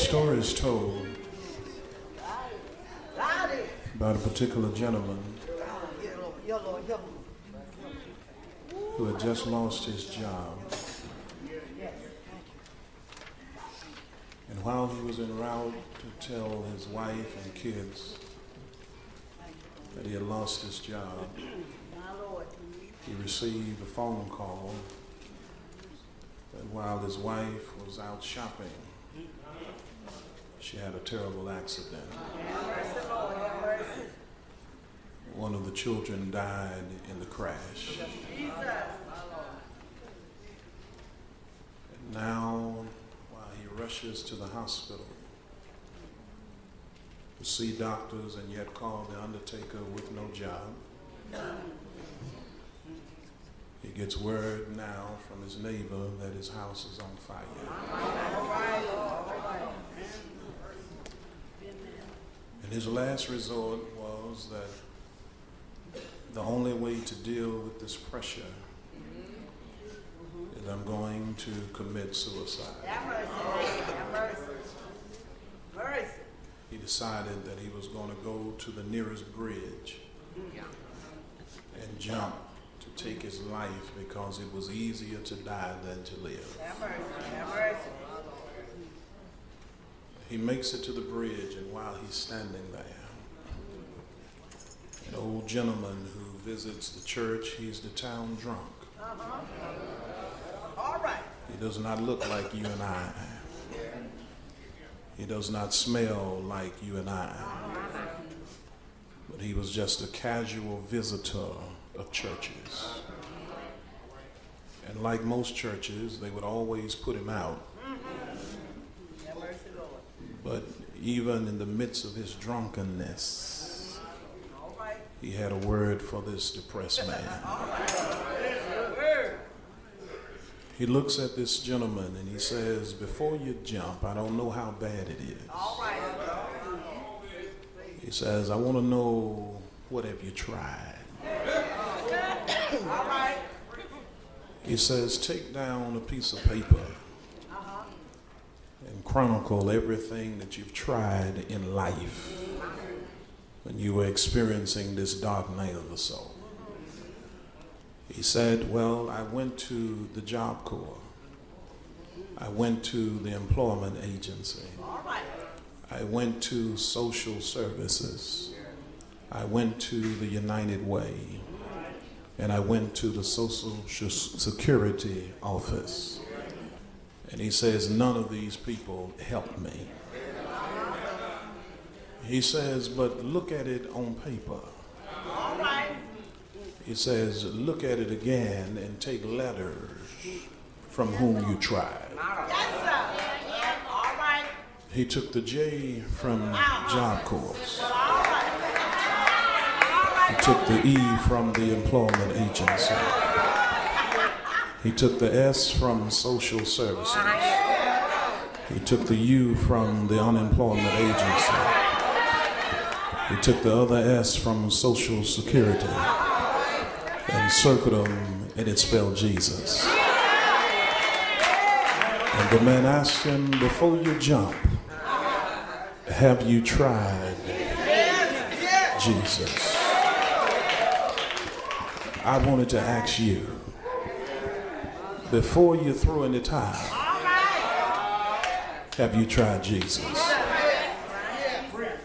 story is told about a particular gentleman who had just lost his job. And while he was en route to tell his wife and kids that he had lost his job, he received a phone call that while his wife was out shopping, she had a terrible accident. One of the children died in the crash. And now, while he rushes to the hospital to see doctors and yet call the undertaker with no job, he gets word now from his neighbor that his house is on fire. And his last resort was that the only way to deal with this pressure is I'm going to commit suicide. He decided that he was going to go to the nearest bridge and jump to take his life because it was easier to die than to live. He makes it to the bridge, and while he's standing there, an old gentleman who visits the church, he's the town drunk. All right. He does not look like you and I. He does not smell like you and I. But he was just a casual visitor of churches. And like most churches, they would always put him out. But even in the midst of his drunkenness, he had a word for this depressed man. He looks at this gentleman and he says, before you jump, I don't know how bad it is. He says, I want to know, what have you tried? He says, take down a piece of paper and chronicle everything that you've tried in life when you were experiencing this dark night of the soul. He said, well, I went to the Job Corps. I went to the employment agency. I went to social services. I went to the United Way. And I went to the Social Security office. And he says, none of these people helped me. He says, but look at it on paper. He says, look at it again and take letters from whom you tried. He took the J from Job Corps. He took the E from the employment agency. He took the S from social services. He took the U from the unemployment agency. He took the other S from Social Security and circled them, and it spelled Jesus. And the man asked him, before you jump, have you tried Jesus? I wanted to ask you, before you throw in the towel, have you tried Jesus?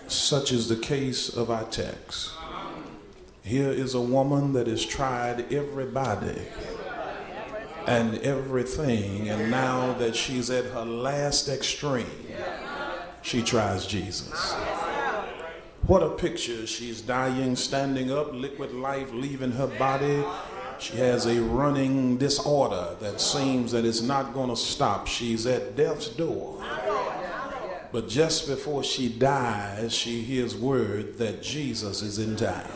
Such is the case of our text. Here is a woman that has tried everybody and everything, and now that she's at her last extreme, she tries Jesus. What a picture. She's dying, standing up, liquid life leaving her body. She has a running disorder that seems that it's not going to stop. She's at death's door. But just before she dies, she hears word that Jesus is in town.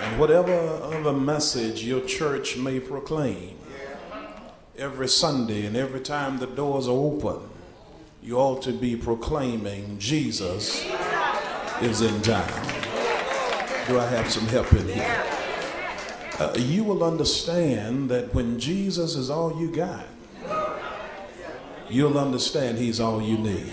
And whatever other message your church may proclaim, every Sunday and every time the doors are open, you ought to be proclaiming Jesus is in town. Do I have some help in here? You will understand that when Jesus is all you got, you'll understand he's all you need.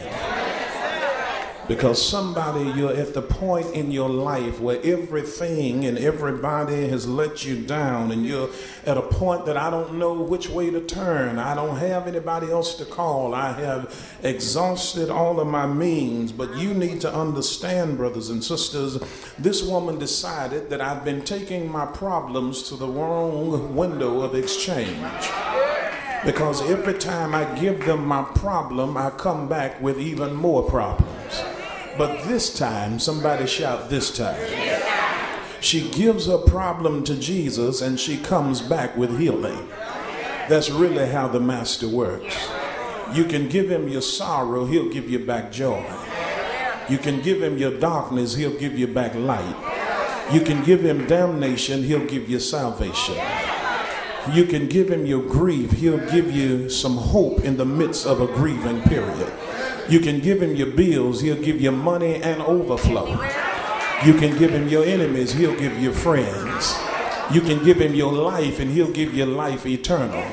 Because somebody, you're at the point in your life where everything and everybody has let you down, and you're at a point that I don't know which way to turn. I don't have anybody else to call. I have exhausted all of my means. But you need to understand, brothers and sisters, this woman decided that I've been taking my problems to the wrong window of exchange. Because every time I give them my problem, I come back with even more problems. But this time, somebody shout this time. She gives her problem to Jesus and she comes back with healing. That's really how the master works. You can give him your sorrow, he'll give you back joy. You can give him your darkness, he'll give you back light. You can give him damnation, he'll give you salvation. You can give him your grief, he'll give you some hope in the midst of a grieving period. You can give him your bills, he'll give you money and overflow. You can give him your enemies, he'll give you friends. You can give him your life and he'll give you life eternal.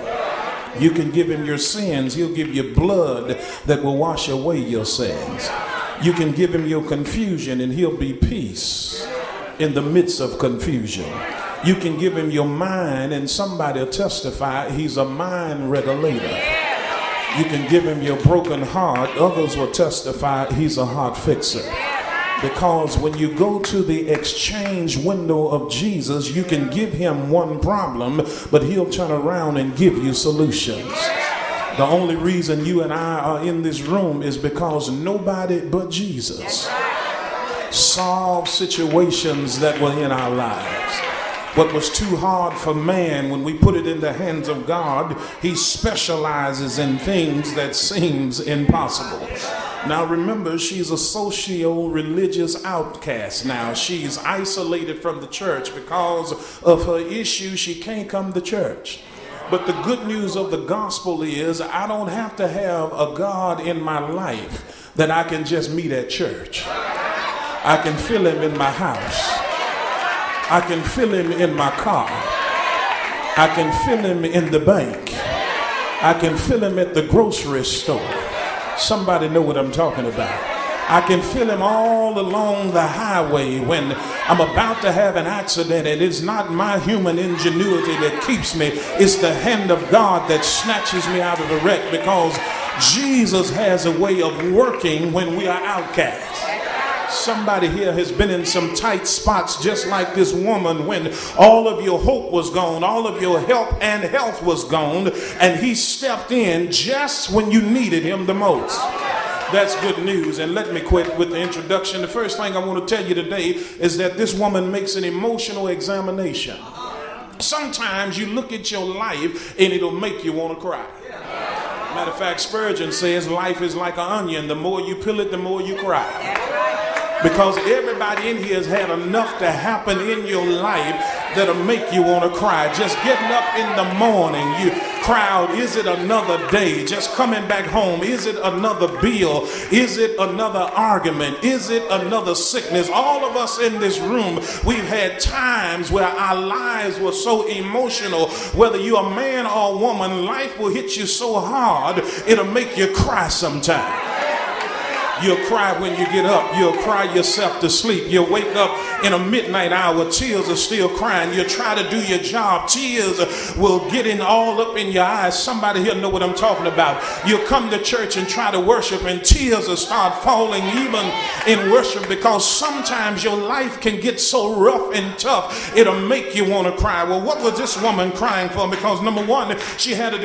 You can give him your sins, he'll give you blood that will wash away your sins. You can give him your confusion and he'll be peace in the midst of confusion. You can give him your mind and somebody will testify he's a mind regulator. You can give him your broken heart. Others will testify he's a heart fixer. Because when you go to the exchange window of Jesus, you can give him one problem, but he'll turn around and give you solutions. The only reason you and I are in this room is because nobody but Jesus solved situations that were in our lives. What was too hard for man, when we put it in the hands of God, he specializes in things that seems impossible. Now remember, she's a socio-religious outcast now. She's isolated from the church because of her issue. She can't come to church. But the good news of the gospel is I don't have to have a God in my life that I can just meet at church. I can feel him in my house. I can feel him in my car. I can feel him in the bank. I can feel him at the grocery store. Somebody know what I'm talking about. I can feel him all along the highway when I'm about to have an accident, and it's not my human ingenuity that keeps me. It's the hand of God that snatches me out of the wreck, because Jesus has a way of working when we are outcasts. Somebody here has been in some tight spots just like this woman, when all of your hope was gone, all of your help and health was gone, and he stepped in just when you needed him the most. That's good news. And let me quit with the introduction. The first thing I want to tell you today is that this woman makes an emotional examination. Sometimes you look at your life and it'll make you want to cry. Matter of fact, Spurgeon says life is like an onion. The more you peel it, the more you cry. Because everybody in here has had enough to happen in your life that'll make you want to cry. Just getting up in the morning, you cry out, is it another day? Just coming back home, is it another bill? Is it another argument? Is it another sickness? All of us in this room, we've had times where our lives were so emotional. Whether you're a man or a woman, life will hit you so hard, it'll make you cry sometime. You'll cry when you get up. You'll cry yourself to sleep. You'll wake up in a midnight hour. Tears are still crying. You'll try to do your job. Tears will get in all up in your eyes. Somebody here know what I'm talking about. You'll come to church and try to worship, and tears will start falling even in worship, because sometimes your life can get so rough and tough, it'll make you want to cry. Well, what was this woman crying for? Because number one, she had a